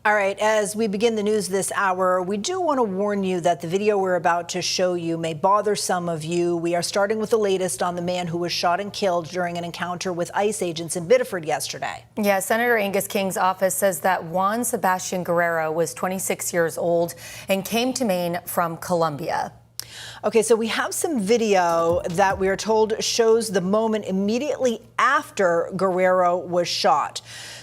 All right, as we begin the news this hour, we do want to warn you that the video we're about to show you may bother some of you. We are starting with the latest on the man who was shot and killed during an encounter with ICE agents in Biddeford yesterday. Yeah, Senator Angus King's office says that Juan Sebastian Guerrero was 26 years old and came to Maine from Colombia. Okay, so we have some video that we are told shows the moment immediately after Guerrero was shot.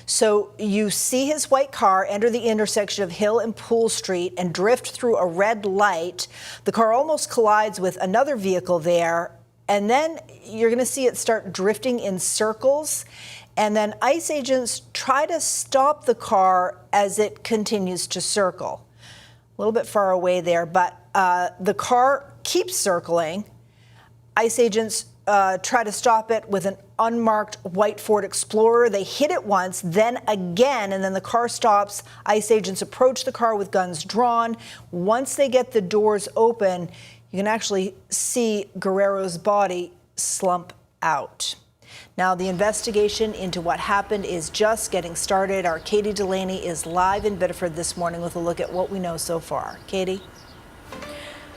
So you see his white car enter the intersection of Hill and Poole Street and drift through a red light. The car almost collides with another vehicle there, and then you're going to see it start drifting in circles. And then ICE agents try to stop the car as it continues to circle. A little bit far away there, but the car keeps circling. ICE agents try to stop it with an unmarked white Ford Explorer. They hit it once, then again, and then the car stops. ICE agents approach the car with guns drawn. Once they get the doors open, you can actually see Guerrero's body slump out. Now, the investigation into what happened is just getting started. Our Katie Delaney is live in Biddeford this morning with a look at what we know so far. Katie?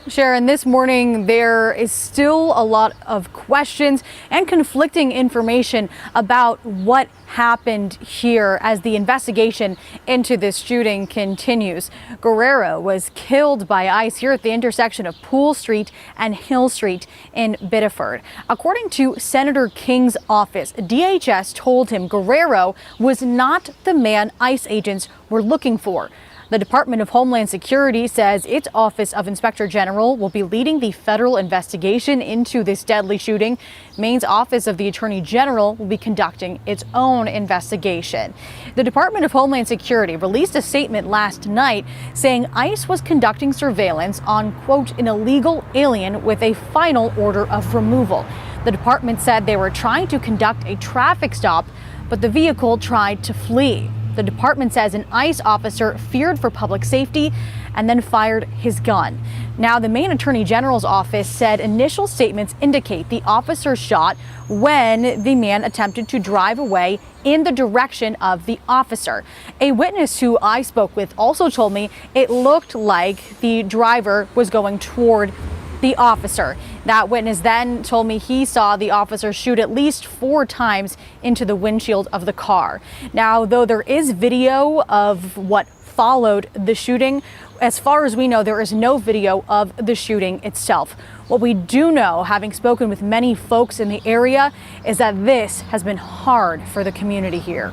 Sharon, this morning there is still a lot of questions and conflicting information about what happened here as the investigation into this shooting continues. Guerrero was killed by ICE here at the intersection of Poole Street and Hill Street in Biddeford. According to Senator King's office, DHS told him Guerrero was not the man ICE agents were looking for. The Department of Homeland Security says its Office of Inspector General will be leading the federal investigation into this deadly shooting. Maine's Office of the Attorney General will be conducting its own investigation. The Department of Homeland Security released a statement last night saying ICE was conducting surveillance on, quote, an illegal alien with a final order of removal. The department said they were trying to conduct a traffic stop, but the vehicle tried to flee. The department says an ICE officer feared for public safety and then fired his gun. Now, the Maine Attorney General's office said initial statements indicate the officer shot when the man attempted to drive away in the direction of the officer. A witness who I spoke with also told me it looked like the driver was going toward the officer. That witness then told me he saw the officer shoot at least 4 times into the windshield of the car. Now, though there is video of what followed the shooting, as far as we know, there is no video of the shooting itself. What we do know, having spoken with many folks in the area, is that this has been hard for the community here.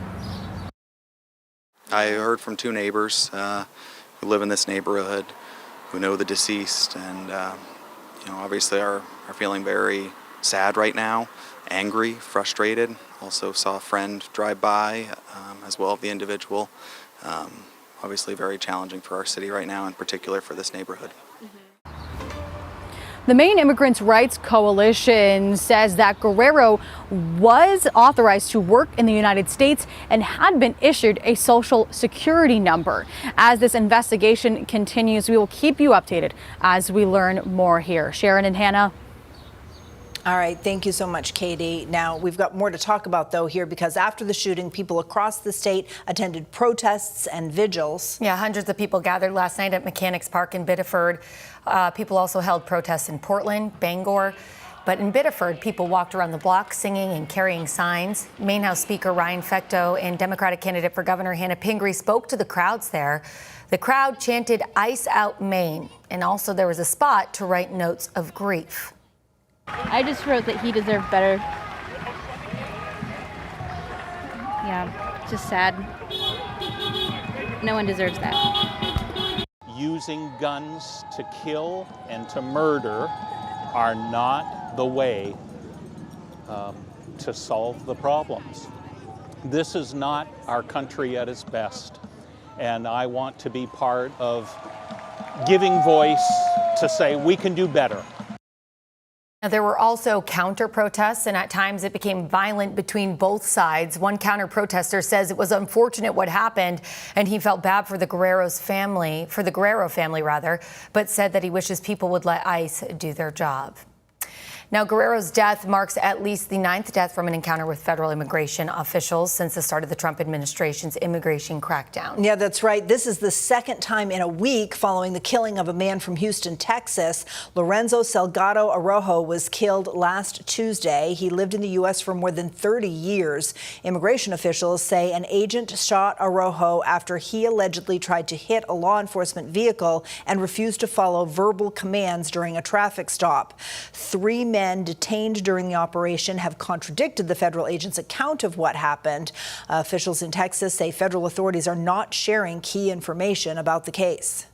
I heard from 2 neighbors who live in this neighborhood who know the deceased, and obviously are feeling very sad right now, angry, frustrated. Also saw a friend drive by as well as the individual. Obviously very challenging for our city right now, in particular for this neighborhood. The Maine Immigrants' Rights Coalition says that Guerrero was authorized to work in the United States and had been issued a social security number. As this investigation continues, we will keep you updated as we learn more here. Sharon and Hannah. All right, thank you so much, Katie. Now, we've got more to talk about, though, here, because after the shooting, people across the state attended protests and vigils. Yeah, hundreds of people gathered last night at Mechanics Park in Biddeford. People also held protests in Portland, Bangor. But in Biddeford, people walked around the block singing and carrying signs. Maine House Speaker Ryan Fecteau and Democratic candidate for Governor Hannah Pingree spoke to the crowds there. The crowd chanted "Ice Out Maine," and also there was a spot to write notes of grief. I just wrote that he deserved better. Yeah, just sad. No one deserves that. Using guns to kill and to murder are not the way to solve the problems. This is not our country at its best, and I want to be part of giving voice to say we can do better. There were also counter-protests, and at times it became violent between both sides. One counter-protester says it was unfortunate what happened, and he felt bad for the Guerrero family, but said that he wishes people would let ICE do their job. Now, Guerrero's death marks at least the 9th death from an encounter with federal immigration officials since the start of the Trump administration's immigration crackdown. Yeah, that's right. This is the second time in a week following the killing of a man from Houston, Texas. Lorenzo Salgado Araujo was killed last Tuesday. He lived in the U.S. for more than 30 years. Immigration officials say an agent shot Araujo after he allegedly tried to hit a law enforcement vehicle and refused to follow verbal commands during a traffic stop. 3 men detained during the operation have contradicted the federal agent's account of what happened. Officials in Texas say federal authorities are not sharing key information about the case.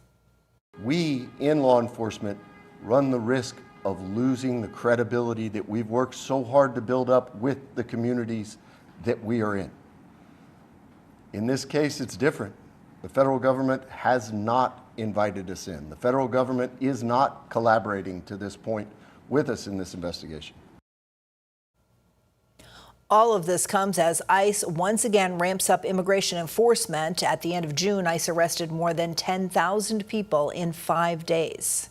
We in law enforcement run the risk of losing the credibility that we've worked so hard to build up with the communities that we are in. In this case, it's different. The federal government has not invited us in. The federal government is not collaborating to this point with us in this investigation. All of this comes as ICE once again ramps up immigration enforcement. At the end of June, ICE arrested more than 10,000 people in 5 days.